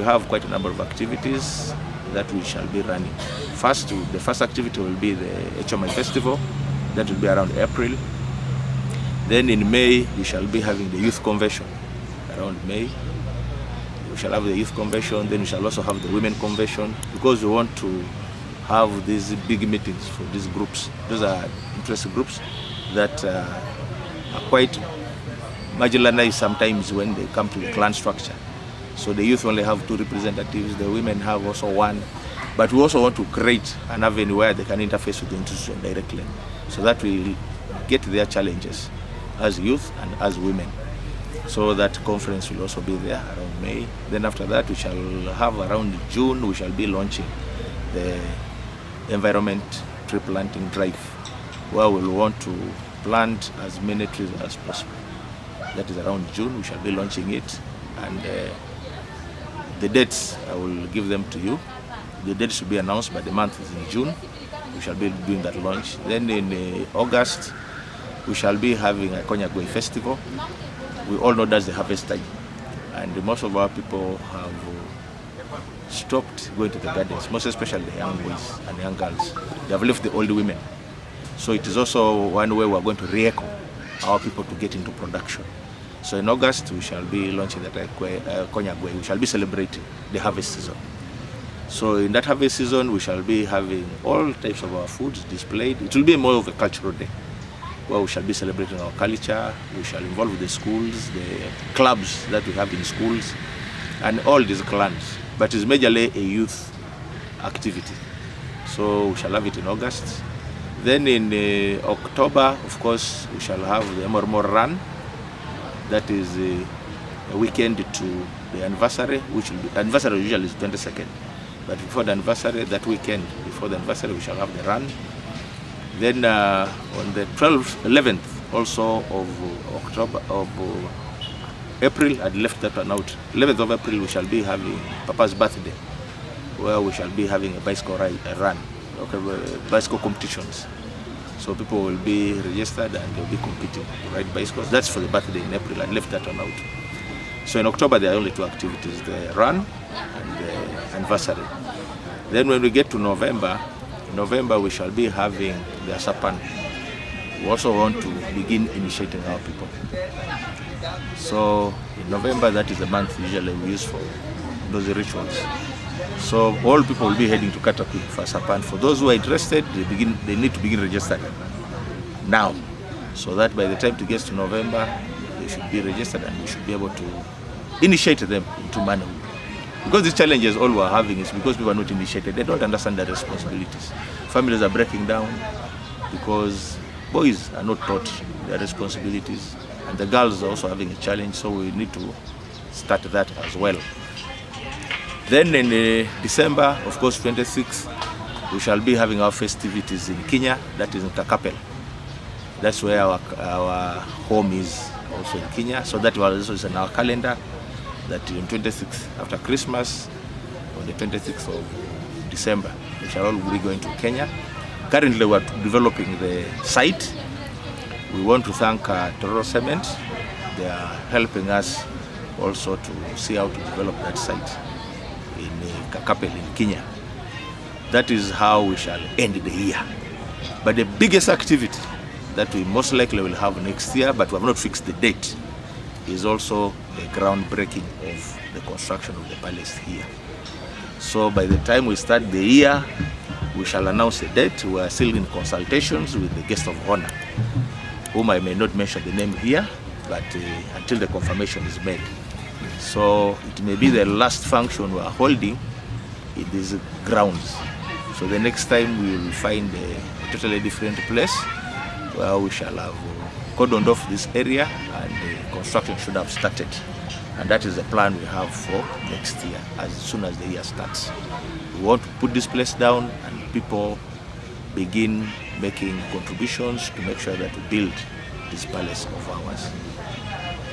have quite a number of activities that we shall be running. The first activity will be the HMI Festival. That will be around April. Then in May, we shall be having the Youth Convention around May. We shall have the Youth Convention, then we shall also have the Women Convention, because we want to have these big meetings for these groups. Those are interest groups that are quite marginalized sometimes when they come to the clan structure. So the youth only have 2 representatives, the women have also 1. But we also want to create an avenue where they can interface with the institution directly, so that we get their challenges as youth and as women. So that conference will also be there around May. Then after that, we shall have around June, we shall be launching the environment tree planting drive, where we'll want to plant as many trees as possible. That is around June, we shall be launching it. And the dates, I will give them to you. The dates will be announced, but the month is in June. We shall be doing that launch. Then in August, we shall be having a IKOK festival. We all know that's the harvest time, and most of our people have stopped going to the gardens, most especially the young boys and young girls. They have left the old women. So it is also one way we are going to re-echo our people to get into production. So in August, we shall be launching that IKOK. We shall be celebrating the harvest season. So in that harvest season, we shall be having all types of our foods displayed. It will be more of a cultural day, where we shall be celebrating our culture. We shall involve the schools, the clubs that we have in schools, and all these clans. But it's majorly a youth activity. So we shall have it in August. Then in October, of course, we shall have the Emormor Run. That is a weekend to the anniversary, which will be, anniversary usually is 22nd. But before the anniversary, that weekend before the anniversary, we shall have the run. Then on the 11th also of April, I left that one out. 11th of April, we shall be having Papa's birthday, where we shall be having a bicycle run, bicycle competitions. So people will be registered and they'll be competing to ride bicycles. That's for the birthday in April. I left that one out. So in October, there are only 2 activities, the run and the anniversary. Then when we get to November, we shall be having the Asapan. We also want to begin initiating our people. So in November, that is the month usually we use for those rituals. So all people will be heading to Katakwi for Asapan. For those who are interested, they need to begin registering now, so that by the time it gets to November, they should be registered and we should be able to initiate them into manhood. Because the challenges all we are having is because people are not initiated. They don't understand their responsibilities. Families are breaking down because boys are not taught their responsibilities, and the girls are also having a challenge, so we need to start that as well. Then in December, of course, 26th, we shall be having our festivities in Kenya, that is in Kakapel. That's where our home is, also in Kenya. So that was also in our calendar, that on 26th, after Christmas, on the 26th of December, we shall all be going to Kenya. Currently, we are developing the site. We want to thank Tororo Cement. They are helping us also to see how to develop that site in Kakapel in Kenya. That is how we shall end the year. But the biggest activity that we most likely will have next year, but we have not fixed the date, is also the groundbreaking of the construction of the palace here. So by the time we start the year, we shall announce a date. We are still in consultations with the guest of honor, whom I may not mention the name here, but until the confirmation is made. So it may be the last function we are holding in these grounds. So the next time we will find a totally different place where we shall have cordoned off this area, and the construction should have started. And that is the plan we have for next year, as soon as the year starts. We want to put this place down and people begin making contributions to make sure that we build this palace of ours.